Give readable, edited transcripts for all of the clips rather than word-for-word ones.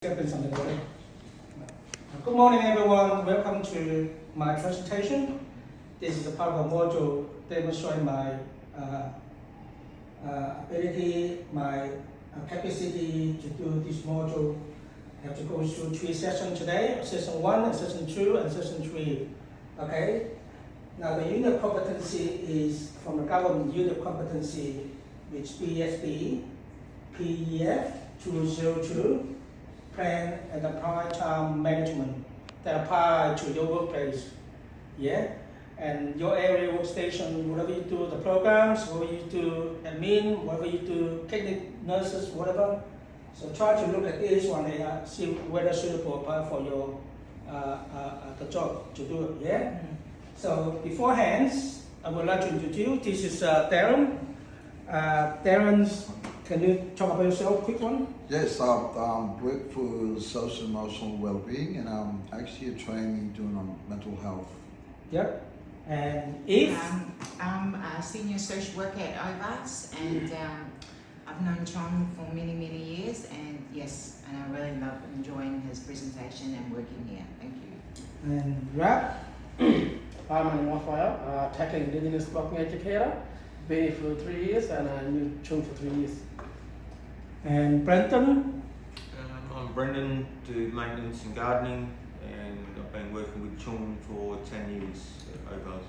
Good morning, everyone. Welcome to my presentation. This is a part of a module demonstrating my ability, my capacity to do this module. I have to go through 3 sessions today: session 1, and session 2, and session 3. Okay. Now the unit competency is from the government unit competency, which BSB PEF 202. Plan and apply time management that apply to your workplace. Yeah, and your area workstation, whatever you do, the programs, whatever you do, admin, whatever you do, clinic nurses, whatever. So try to look at this one and see whether suitable for your the job to do it. Yeah. So beforehand, I would like to introduce. This is Darren. Darren's. Can you talk about yourself, quick one? Yes, I work for social emotional well-being, and I'm actually a trainee doing on mental health. Yep. And Eve? I'm a senior social worker at OVAS, and I've known John for many, many years, and yes, and I really love enjoying his presentation and working here. Thank you. And Rab? Hi, my name is Raphael, Tech and Indigenous Cooking Educator. Been here for 3 years, and I knew Chung for 3 years. And Brenton? I'm Brendan, do maintenance and gardening, and I've been working with Chung for 10 years at OVAS.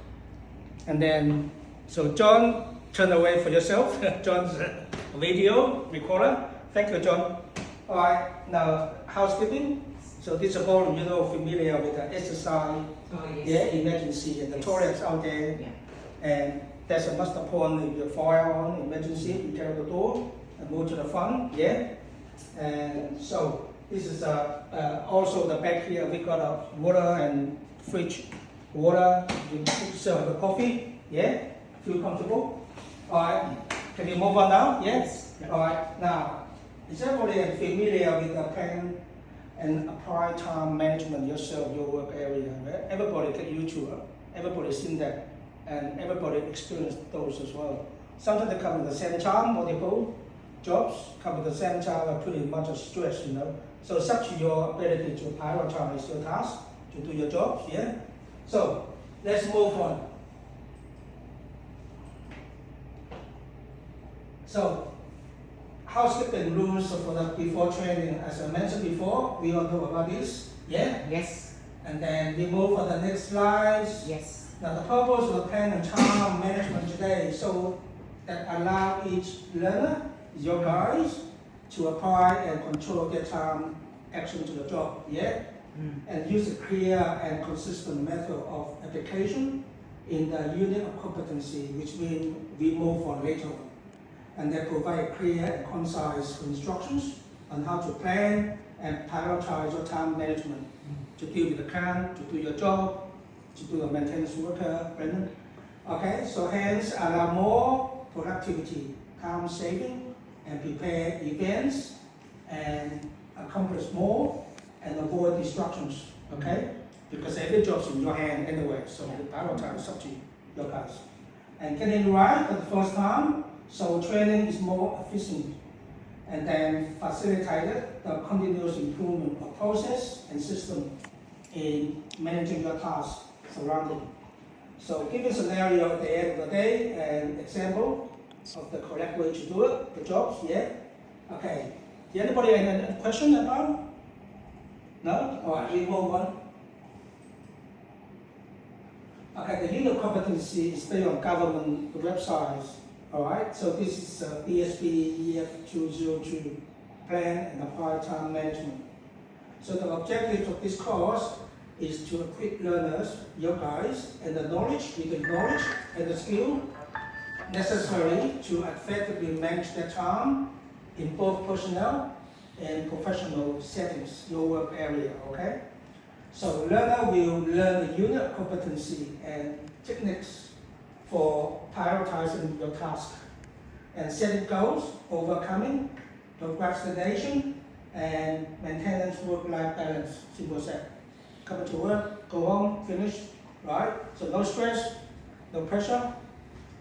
And then, so John, turn away for yourself. John's a video recorder. Thank you, John. All right, now housekeeping. So this is all, familiar with the exercise, emergency, and the toilets out there. Yeah. And there's a master point if you fire on emergency, you get out the door and move to the front, yeah? And so this is also the back here, we got a water and fridge water, you serve the coffee, yeah? Feel comfortable? All right, can we move on now, yes? All right, now, is everybody familiar with the plan and apply time management yourself, your work area, right? Everybody can YouTube, everybody's seen that. And everybody experienced those as well. Sometimes they come at the same time, multiple jobs come at the same time are pretty much of stress, So it's up to your ability to prioritize your task, to do your jobs, yeah? So let's move on. So housekeeping rules for the before training, as I mentioned before, we all know about this, yeah? Yes. And then we move on the next slides. Yes. Now the purpose of the plan and time management today is so that allow each learner, your guys, to apply and control their time action to the job, yeah? And use a clear and consistent method of application in the unit of competency, which means we move on later on. And they provide clear and concise instructions on how to plan and prioritize your time management to deal with the client, to do your job, to do a maintenance worker, Brendan. Okay, so hence allow more productivity, time saving, and prepare events, and accomplish more, and avoid distractions, okay? Because every job's in your hand anyway, so the prioritize is up to your guys. And getting it right at the first time, so training is more efficient, and then facilitated the continuous improvement of process and system in managing your tasks surrounding. So give a scenario at the end of the day, an example of the correct way to do it, the jobs, yeah? Okay. Anybody have any question about it? No? Alright, we move on. Okay, the unit competency is based on government websites. Alright, so this is BSB EF 202, Plan and Apply Time Management. So the objective of this course is to equip learners, your guys, and the knowledge, with the knowledge and the skill necessary to effectively manage their time in both personal and professional settings, your work area, okay? So learner will learn the unit competency and techniques for prioritizing your task and setting goals, overcoming procrastination, and maintenance work-life balance, simple as that. Come to work, go home, finish, right? So no stress, no pressure.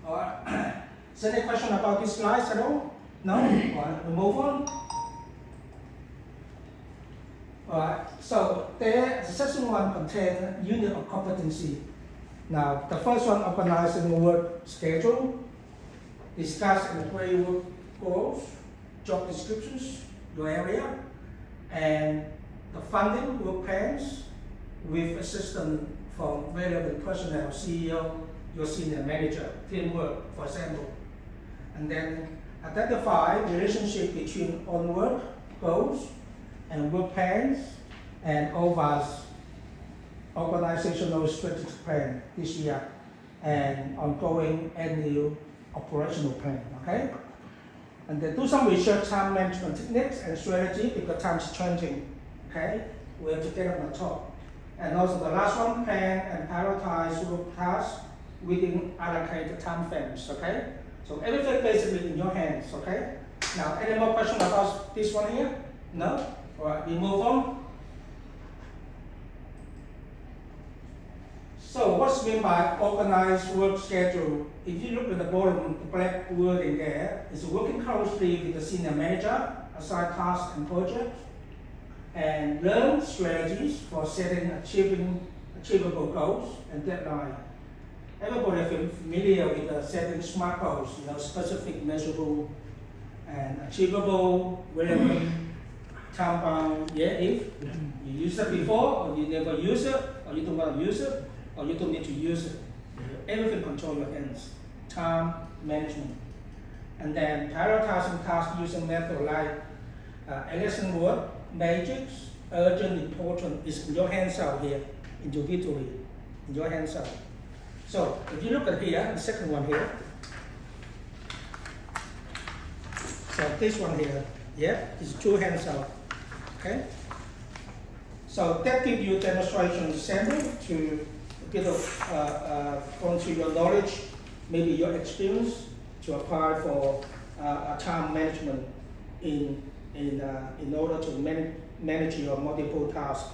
All right. Is there any question about these slides at all? No? All right, we move on. Alright, so there, section 1 contains unit of competency. Now, the first one, organizing work schedule, discuss and agree work goals, job descriptions, your area, and the funding work plans with assistance from relevant personnel, CEO, your senior manager, teamwork, for example. And then identify relationship between on work goals and work plans and OVA's organizational strategic plan this year and ongoing annual operational plan, okay? And then do some research, time management techniques and strategy because time is changing, okay? We have to get on the top. And also the last one, plan and prioritize work tasks within allocated time frames, okay? So everything basically in your hands, okay? Now, any more questions about this one here? No? All right, we move on. So what's meant by organized work schedule? If you look at the bottom, the black wording there, it's working closely with the senior manager, assign tasks and projects, and learn strategies for setting achievable goals and deadline. Everybody is familiar with setting SMART goals, specific, measurable, and achievable, relevant, time bound. Yeah, if you use it before, or you never use it, or you don't want to use it, or you don't need to use it. Everything control your hands. Time management. And then prioritizing tasks using method like election work, matrix, urgent, important is in your hands out here, individually, in your hands out. So if you look at here, the second one here. So this one here, yeah, is 2 hands out. Okay? So that gives you demonstration sample to get onto your knowledge, maybe your experience to apply for time management in order to manage your multiple tasks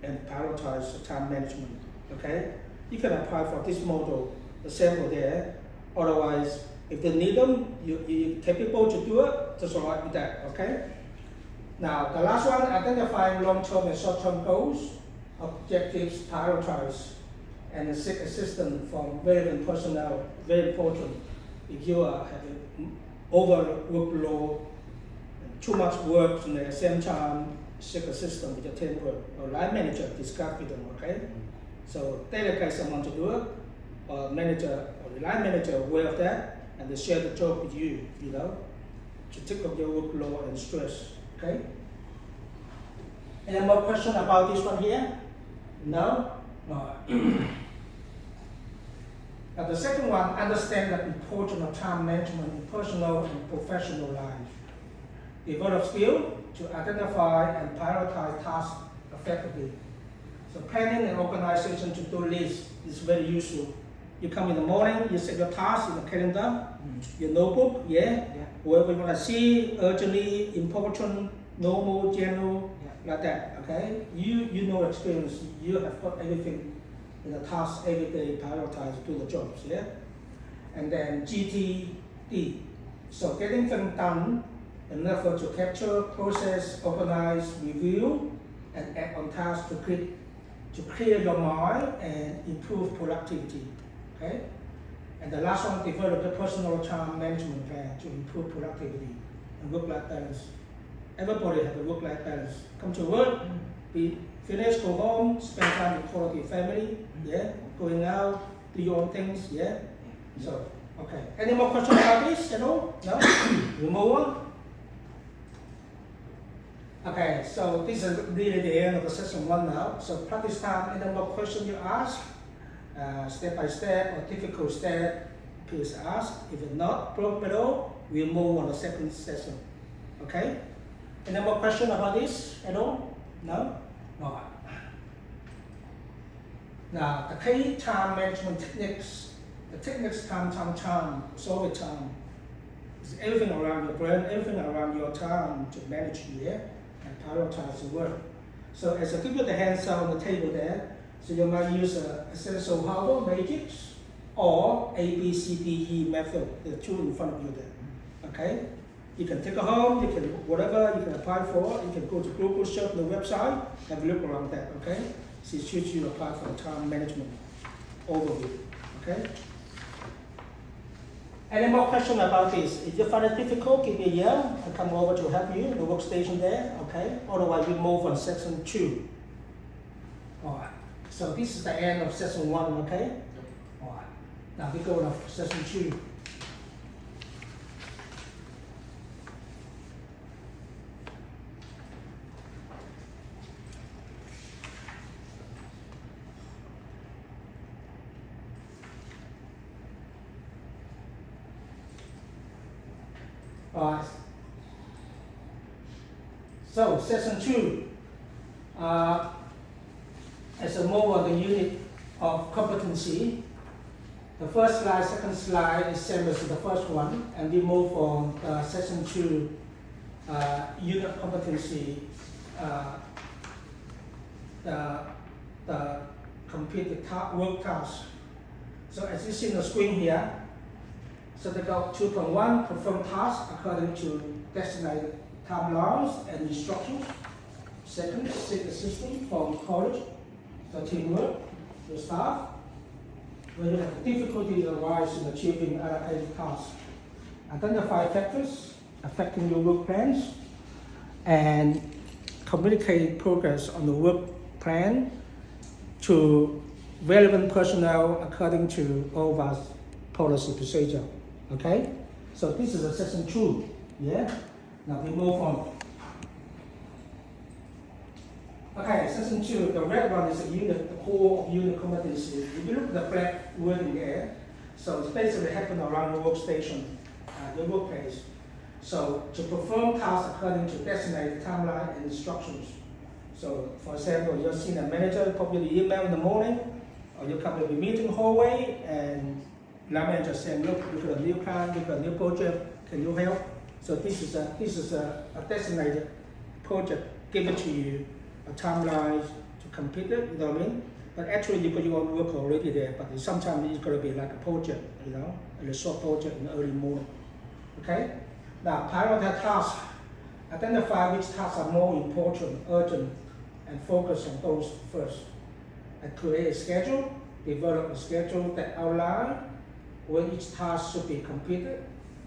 and prioritize time management. Okay, you can apply for this model, the sample there. Otherwise, if they need them, you're capable to do it. Just like with that. Okay. Now the last one, identifying long-term and short-term goals, objectives, prioritize, and seek assistance from relevant personnel. Very important. If you are having over workload, too much work and at the same time, seek assistance with your team work or line manager, discuss with them, okay? So delegate someone to do it, or manager or the line manager aware of that, and they share the job with you, to take up your workload and stress, okay? Any more question about this one here? No? No. Now the second one, understand the importance of time management in personal and professional life. Develop skill to identify and prioritize tasks effectively. So planning and organization to-do list is very useful. You come in the morning, you set your tasks in the calendar, your notebook, wherever you want to see, urgently, important, normal, general, like that, okay? You know experience, you have got everything in the task every day, prioritize, do the jobs, And then GTD, so getting things done, an effort to capture, process, organize, review, and act on tasks to clear your mind and improve productivity, okay? And the last one, develop a personal time management plan to improve productivity and work-life balance. Everybody has a work-life balance. Come to work, be finished, go home, spend time with quality family, going out, do your own things, So, okay. Any more questions about this at all? No? We move on. Okay, so this is really the end of the session 1 now. So practice time, any more questions you ask, step by step or difficult step, please ask. If not problem at all, we'll move on to the second session. Okay? Any more questions about this at all? No? No. Now, the key time management techniques, the techniques time, solve time. It's everything around your brain, everything around your time to manage and prioritize the work. So as I give you the hands on the table there, so you might use a Eisenhower matrix or ABCDE method, the 2 in front of you there. Okay? You can take it home, you can, whatever you can apply for, you can go to Global Shop on the website, have a look around that, okay? See, should you apply for time management overview, okay? Any more question about this? If you find it difficult, give me a yell. I'll come over to help you, the workstation there, okay? Otherwise, we move on section 2. Alright, so this is the end of section 1, okay? Alright, now we go on to section 2. Alright. So section 2, as a more of the unit of competency, the first slide, second slide is same as the first one, and we move on section 2, unit of competency, the complete work task. So as you see on the screen here, so they go 2.1, perform tasks according to designated timelines and instructions. Second, seek assistance from college, the teamwork, the staff. When you have difficulties arise in achieving allocated tasks. Identify factors affecting your work plans and communicate progress on the work plan to relevant personnel according to OVA's policy procedure. Okay, so this is a section 2. Yeah. Now we move on. Okay, section 2. The red one is a unit, the core of unit competency. If you look at the black wording there, so it's basically happening around the workstation, your workplace. So to perform tasks according to designated timeline and instructions. So for example, you're seeing a manager probably email in the morning, or you come to the meeting hallway and line manager saying, look, we've got a new client, we've got a new project, can you help? So this is a designated project given to you, a timeline to complete it, you know what I mean? But actually you got your own work already there, but sometimes it's going to be like a project, you know, a short project in the early morning. Okay? Now, prioritize tasks. Identify which tasks are more important, urgent, and focus on those first. And create a schedule, develop a schedule that outlines when each task should be completed,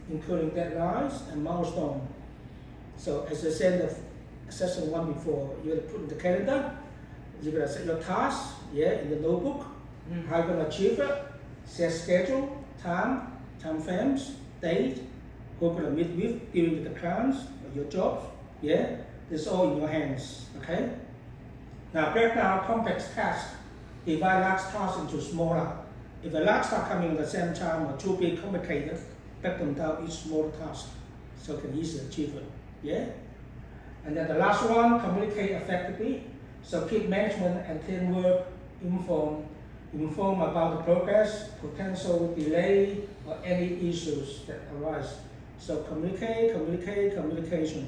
including deadlines and milestones. So as I said in the session 1 before, you have to put in the calendar, you're going to set your tasks, in the notebook, how you're going to achieve it, set schedule, time frames, date, who you're going to meet with, dealing with the clients, or your jobs, it's all in your hands, okay? Now break down complex tasks, divide large tasks into smaller. If a large task coming at the same time or too big, complicated, break them down each smaller task so you can easily achieve it. And then the last one, communicate effectively. So keep management and teamwork informed about the progress, potential delay, or any issues that arise. So communication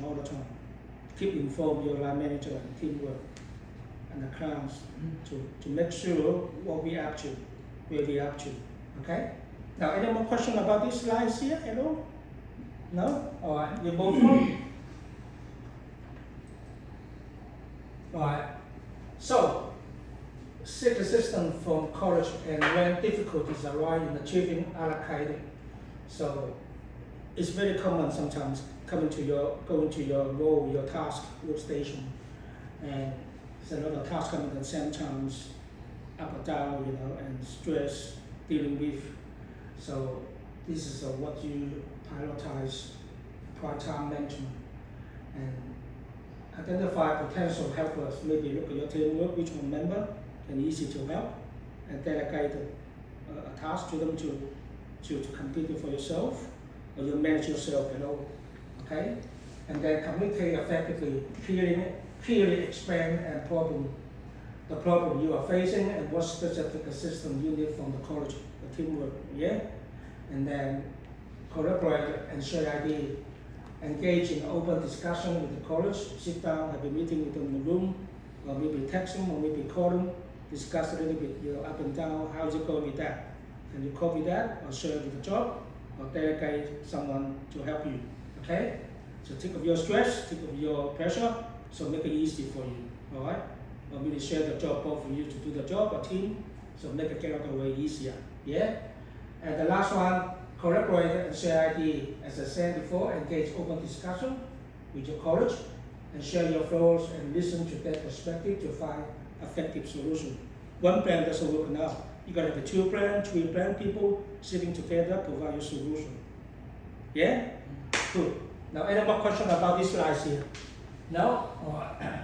all the time. Keep informed your line manager and teamwork and the clients to make sure what we up to, where we up to. Okay? Now, any more question about these slides here? Hello? No? All right, you move on. All right. So, seek assistance from college and when difficulties arise in achieving allocated. So, it's very common sometimes going to your role, your task, workstation, and there's a lot of tasks coming at the same time, up or down, and stress dealing with. So this is what you prioritize, part-time management, and identify potential helpers. Maybe look at your teamwork, which one member can easy to help, and delegate a task to them to complete it for yourself, or you manage yourself alone. Okay, and then communicate effectively, clearly explain the problem you are facing and what specific assistance you need from the college, the teamwork, and then collaborate and share ideas, engage in open discussion with the college, sit down, have a meeting with them in the room, or maybe text them, or maybe call them, discuss a little bit, up and down, how's it going with that? Can you copy that, or share with the job, or delegate someone to help you, okay? So take off your stress, take off your pressure, so make it easy for you, all right? Or maybe share the job both for you to do the job, a team, so make it get out of the way easier, yeah? And the last one, collaborate and share ideas. As I said before, engage open discussion with your college and share your thoughts and listen to their perspective to find effective solution. One plan doesn't work enough. You gotta have 2 plan, 3 plan people sitting together, provide your solution. Yeah? Good. Now, any more question about this slides here? No? All right.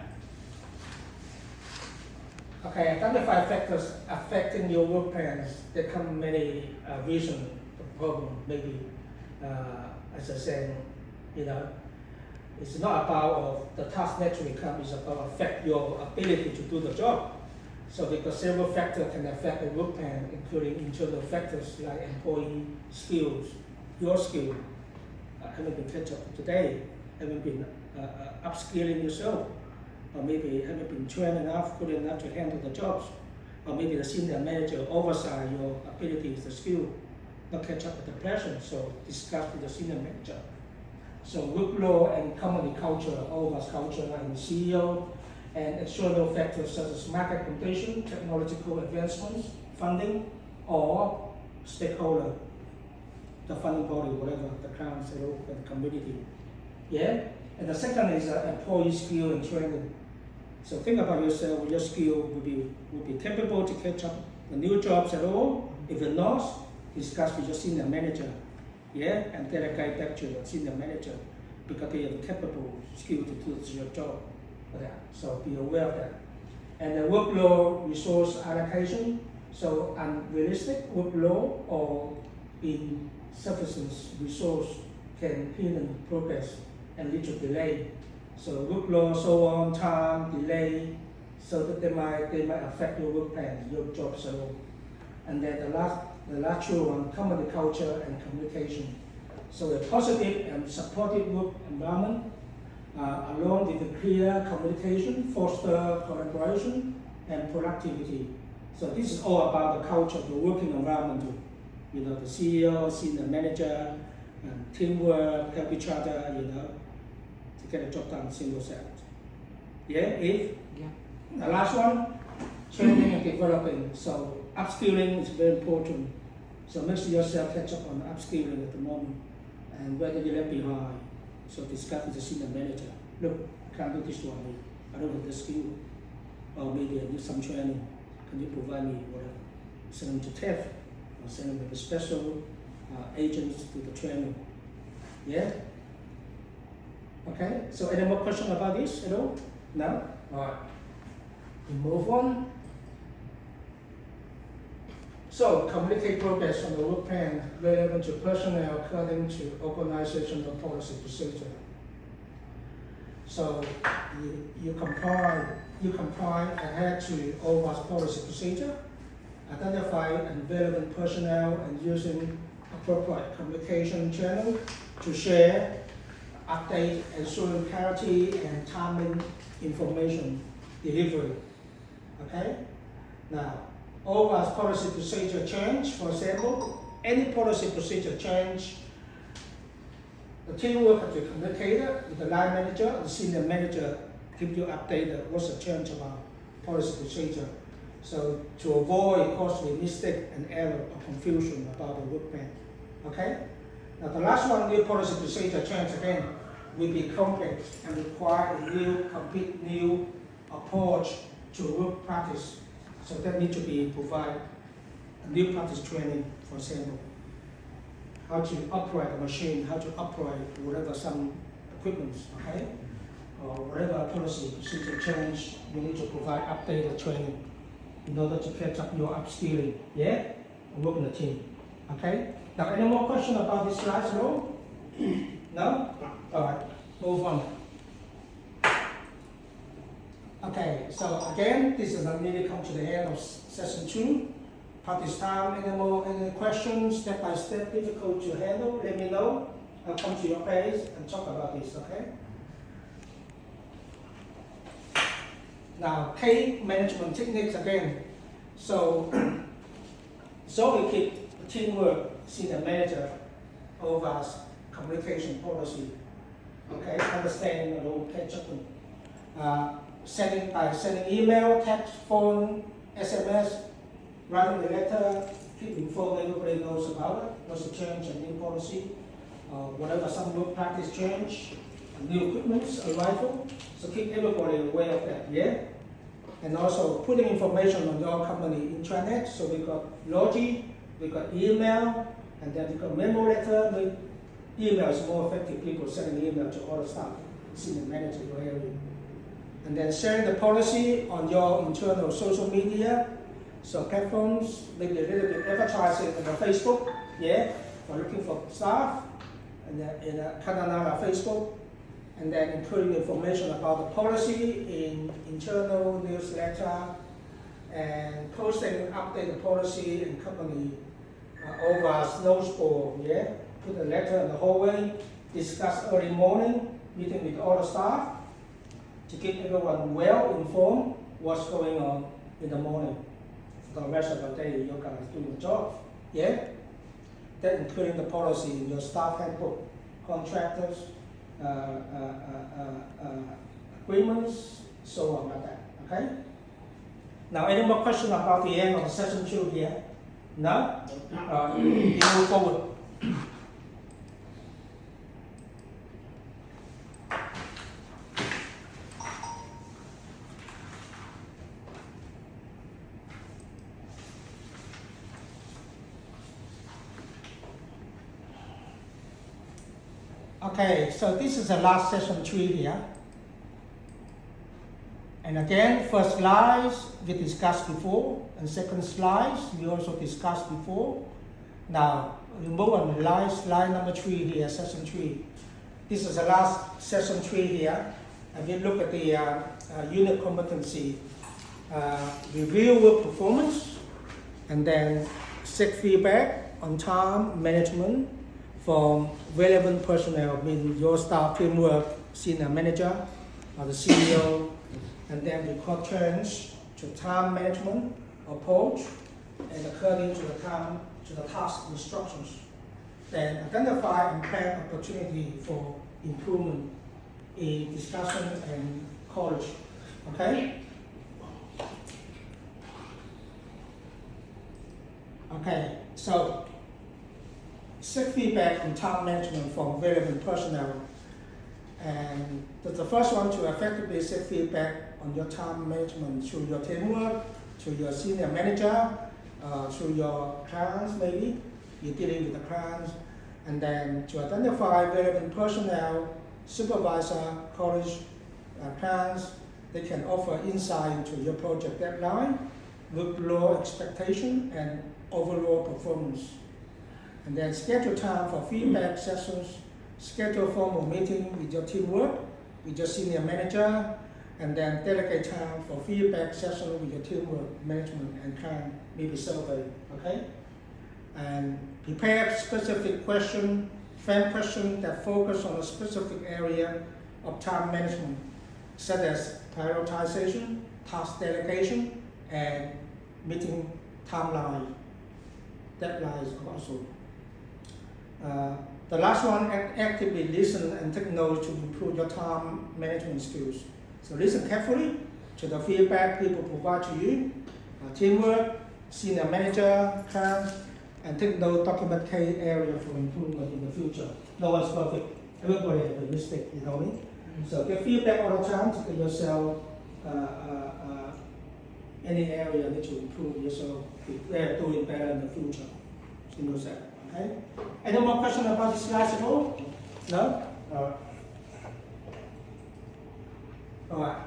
Okay, identify factors affecting your work plans. There come many reasons, problem, maybe, as I said, you know, it's not about the task naturally come, it's about affect your ability to do the job. So because several factors can affect the work plan, including internal factors like employee skills, your skill, haven't been catch up today, haven't been upskilling yourself, or maybe haven't been trained enough, good enough to handle the jobs, or maybe the senior manager oversight your abilities, the skill, not catch up with the pressure, so discuss with the senior manager. So workload and company culture, OVA's culture and the CEO, and external factors such as market condition, technological advancements, funding, or stakeholder, the funding body, whatever, the council, the community. Yeah? And the second is employee skill and training. So think about yourself, your skill will be capable to catch up the new jobs at all. If you're not, discuss with your senior manager. Yeah? And delegate back to the senior manager because they are capable skill to do your job. So be aware of that. And the workload resource allocation, so unrealistic workload or insufficient resource can hinder progress and lead to delay. So workload, so on, time, delay, so that they might affect your work plan, your job so. And then the last one, company culture and communication. So a positive and supportive work environment along with the clear communication, foster collaboration and productivity. So this is all about the culture of the working environment. You know, the CEO, senior manager, and teamwork, help each other, you know, to get the job done single set. Yeah, if? Yeah. The last one, training and developing. So upskilling is very important. So make sure yourself catch up on upskilling at the moment and whether you left behind. So discuss with the senior manager. Look, I can't do this one. I don't have the skill. Or maybe I need some training. Can you provide me whatever? Send them to TEF or send them with special agents to the training. Yeah? Okay, so any more questions about this at all? No? Alright. We move on. So, communicate progress on the work plan relevant to personnel according to organizational policy procedure. So, you comply adhere to OVA's policy procedure, identify and relevant personnel and using appropriate communication channel to share, update, ensuring clarity and timely information delivery. Okay? Now, OVA's policy procedure change, for example, any policy procedure change, the teamwork of the communicator, with the line manager, the senior manager give you update what's the change about policy procedure. So to avoid costly mistake and error or confusion about the work plan. Okay? Now the last one, new policy procedure change again will be complex and require a complete new approach to work practice. So that needs to be provide a new practice training, for example. How to operate a machine, how to operate whatever some equipment, okay? Or whatever policy procedure change, you need to provide updated training in order to catch up your upskilling, yeah? And work in the team, okay? Now, any more questions about this slide at all? No? All right, move on. Okay, so again, this is nearly come to the end of session 2. Practice time, any questions, step by step, difficult to handle, let me know. I'll come to your place and talk about this, okay? Now, key management techniques again. So we keep teamwork, senior manager, OVA's communication policy. Okay, understanding the role can check sending email, text, phone, SMS, writing the letter, keep informed, everybody knows about it, what's the change and new policy, whatever some work practice change, new equipments, arrival, so keep everybody aware of that, yeah? And also putting information on your company intranet, so we got Logi, we got email, and then we got memo letter. Email is more effective, people sending email to all the staff, senior manager in your area. And then sharing the policy on your internal social media, so platforms, maybe a little bit advertising on the Facebook, yeah, for looking for staff, and then in Kananara Facebook, and then including information about the policy in internal newsletter, and posting update the policy in company over a snowstorm, yeah, put a letter in the hallway, discuss early morning, meeting with all the staff, to keep everyone well informed what's going on in the morning. For the rest of the day, you guys doing the job, yeah? That including the policy in your staff handbook, contractors, agreements, so on like that, okay? Now, any more questions about the end of the session 2 here? No? You move forward. Okay, so this is the last session 3 here. And again, first slides we discussed before, and second slides we also discussed before. Now, we move on to slide number 3 here, session 3. This is the last session 3 here. And we look at the unit competency, review work performance, and then seek feedback on time management from relevant personnel, meaning your staff, teamwork, senior manager, or the CEO, and then record change to time management approach, and according to the task instructions. Then identify and plan opportunity for improvement in discussion and college. Okay? Okay, so seek feedback on time management from relevant personnel. And the first one, to effectively seek feedback on your time management through your teamwork, through your senior manager, through your clients maybe, you're dealing with the clients, and then to identify relevant personnel, supervisor, college, clients, they can offer insight into your project deadline, workload expectation, and overall performance. And then schedule time for feedback sessions, schedule formal meeting with your teamwork, with your senior manager, and then delegate time for feedback session with your teamwork, management, and client, maybe survey, okay? And prepare specific question, frame question that focus on a specific area of time management, such as prioritization, task delegation, and meeting timeline, deadlines also. The last one, actively listen and take notes to improve your time management skills. So listen carefully to the feedback people provide to you, teamwork, senior manager, clients, and take note, document key area for improvement in the future. No one's perfect. Everybody has a mistake, you know what I mean? So get feedback all the time to get yourself any area that you improve yourself, doing better in the future. So you know that, okay? Any more questions about this slide at all? No? All right.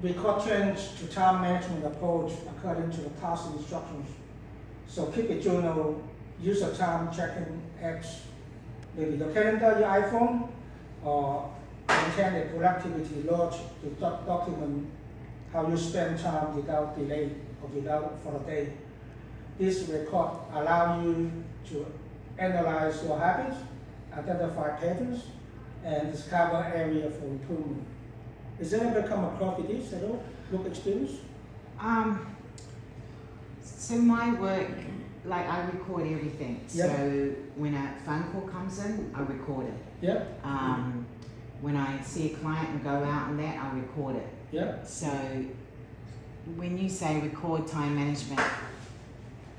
Record change to time management approach according to the task instructions. So keep a journal, use a time tracking apps, maybe the calendar, your iPhone, or maintain a productivity log to document how you spend time without delay or without for a day. This record allows you to analyze your habits, identify patterns, and discover areas for improvement. Has there ever come across with this at all? Work experience? So my work, like I record everything. Yep. So when a phone call comes in, I record it. Yep. when I see a client and go out and that, I record it. Yeah. So when you say record time management,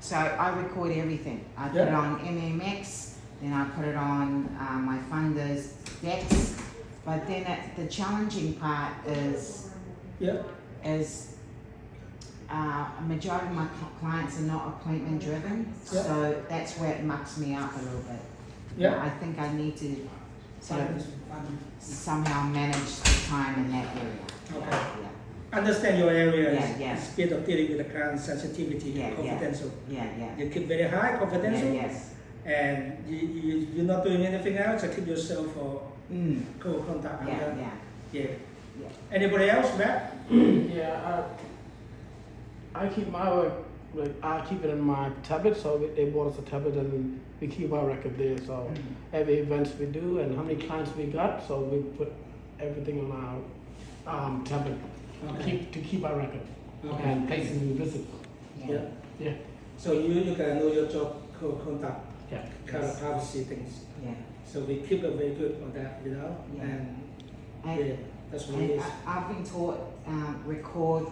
so I record everything. I put it Yeah. on MMX, then I put it on my funders decks. But then the challenging part is Yeah. a majority of my clients are not appointment driven, Yeah. so that's where it mucks me up a little bit. Yeah. I think I need to sort of Fine. somehow manage the time in that area. Okay. Yeah, Understand your area Yeah, yeah. speed of dealing with the client sensitivity, Yeah, yeah. confidential. yeah, yeah. You keep very high confidential, Yeah, yes. and you're not doing anything else. You keep yourself for contact. Yeah, yeah. Yeah. Yeah. Anybody else, Matt? Yeah, I keep my work, like, I keep it in my tablet, so they bought us a tablet and we keep our record there. So every events we do and how many clients we got, so we put everything on our tablet Okay. to keep our record Okay. and places we visit. Yeah. Yeah. So you can know your job contact, Yeah. kind of privacy things. Yeah. So we keep it very good on that, Yeah. and And, yeah, that's what it and is. I've been taught record,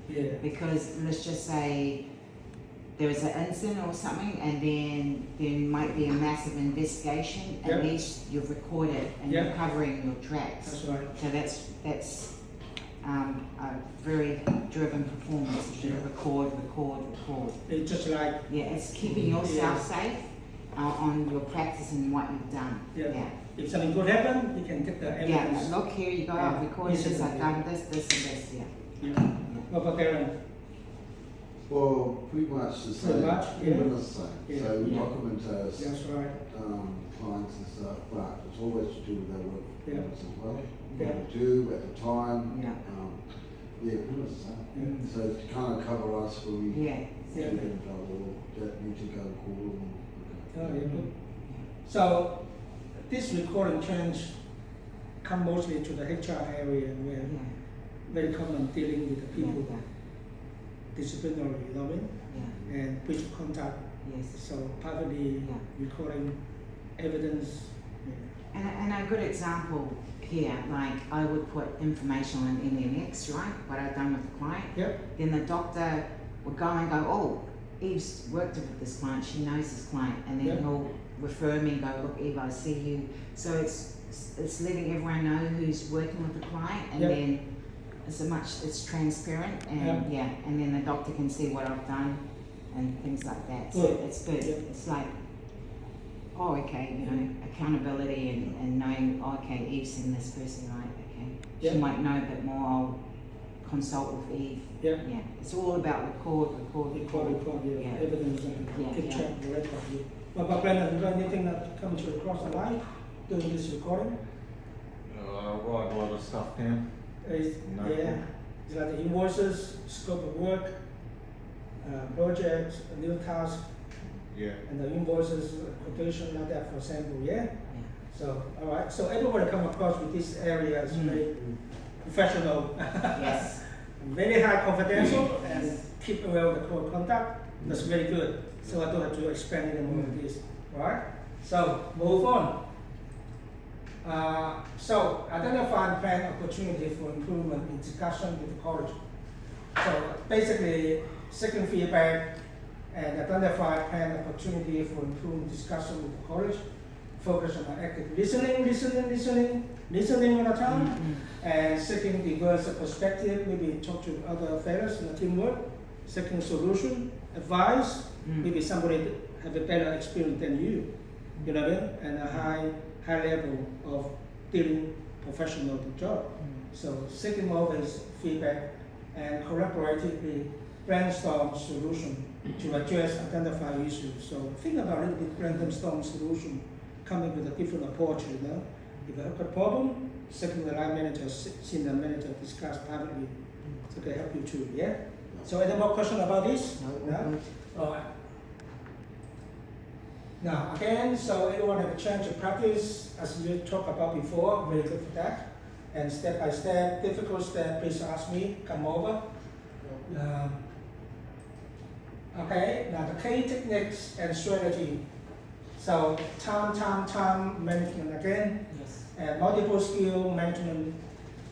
Yeah. because let's just say there is an incident or something, and then there might be a massive investigation. Yeah. At least you've recorded and Yeah. you're covering your tracks. That's right. So that's a very driven performance. You should record. It's just like Yeah, it's keeping yourself safe on your practice and what you've done. Yeah. Yeah. if something good happens, you can take the Yeah. evidence. Look, here you go. Yeah. I've recorded this. Listen. I've done this, and this. Yeah. Yeah. What about Karen? Well, pretty much the same. Pretty much, yeah. Pretty much the same. Yeah. So we Yeah. document as That's right. clients and stuff, but it's always to do with their work Yeah. performance as well. Yeah. What they do at the time. Yeah. Yeah, pretty much the same. Yeah. So to kind of cover us when we Yeah. Yeah. get in trouble, that need to go to court. Oh, yeah, good. So this recording change come mostly to the HR area where Yeah. very common dealing with the Yeah. people Yeah. disciplinary, you know what I mean? Yeah. And breach of contact. Yes. So privately Yeah. recording evidence. Yeah. And a good example here, like I would put information on NMX, right? What I've done with the client. Yep. Then the doctor would go and go, oh, Eve's worked with this client, she knows this client, and then Yep. he'll refer me and go, look, Eve, I see you. So it's letting everyone know who's working with the client, and Yep. then it's transparent, and Yep. yeah, and then the doctor can see what I've done and things like that. So Good. it's good. Yep. It's like, oh, okay, you know, accountability and knowing, oh, okay, Eve's seen this person, right? Okay, Yep. she might know a bit more. I'll consult with Eve. Yep. Yeah, it's all about record. Record, yeah, Yeah. evidence and Yeah, keep yeah. track of the record. Yeah. What about Brandon? You got anything that comes across the line doing this recording? I write a lot of stuff down. No. Yeah, it's like the invoices, scope of work, projects, a new task, Yeah. and the invoices, quotation like that, for example, yeah? Yeah. So, all right, so everybody come across with this area is very professional, Yes. very high confidential, and keep well the code contact. That's very good. So I don't have to expand any more of this, all right? So, move on. So, identify and plan opportunity for improvement in discussion with the college. So, basically, seeking feedback and identify plan opportunity for improvement discussion with the college. Focus on active listening all the time, and seeking diverse perspective, maybe talk to other fellows in the teamwork, seeking solution, advice, maybe somebody that have a better experience than you know what I mean, and a high level of dealing professional job. So seeking always feedback and collaboratively brainstorm solution to address identified issues. So think about a little bit brainstorm solution, coming with a different approach, you know. If you have a problem, seeking the line manager, senior manager, discuss privately. So they help you too, yeah? So any more question about this? No? Alright. Now, again, so everyone have a chance to practice, as we talked about before, very good for that. And step by step, difficult step, please ask me, come over. Okay, now the key techniques and strategy. So time management again. Yes. and multiple skill management.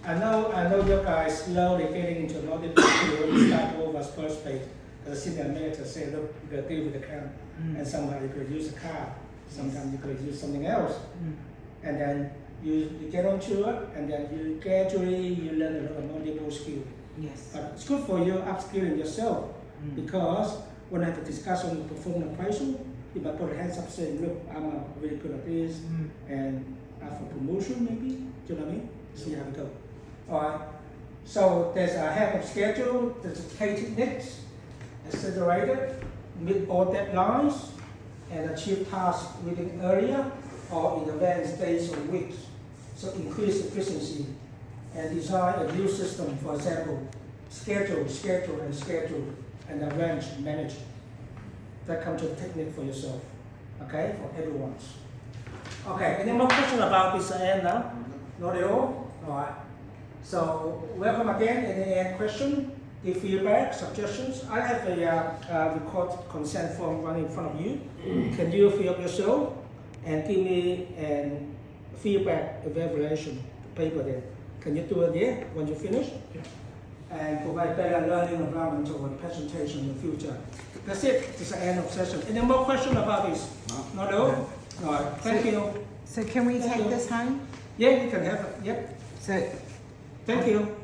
I know you guys slowly getting into multiple skill. You start over as first page. The senior manager said, look, you gotta deal with the camera. And sometimes you could use a car, sometimes you could use something else. And then you get onto it, and then you gradually you learn a lot of multiple skill. Yes. But it's good for you upskilling yourself, because when I have a discussion with performance appraisal, you might put a hands up saying, look, I'm really good at this, and after promotion maybe, do you know what I mean? See how it goes. Alright, so there's a hand of schedule, there's a K techniques, accelerated, meet all deadlines, and achieve tasks within earlier or in advance days or weeks. So increase efficiency and design a new system, for example, schedule, and arrange, manage. That comes to the technique for yourself, okay, for everyone. Okay, any more questions about this end now? Not at all? Alright. So, welcome again. Any question, the feedback, suggestions? I have a record consent form running in front of you. Can you fill up yourself and give me an feedback evaluation paper there? Can you do it there when you finish? And provide better learning environment or presentation in the future. That's it. It's the end of session. Any more questions about this? No. Not at all? All right. Thank you. So can we Thank take you. this home? Yeah, you can have it. Yep. So Thank you.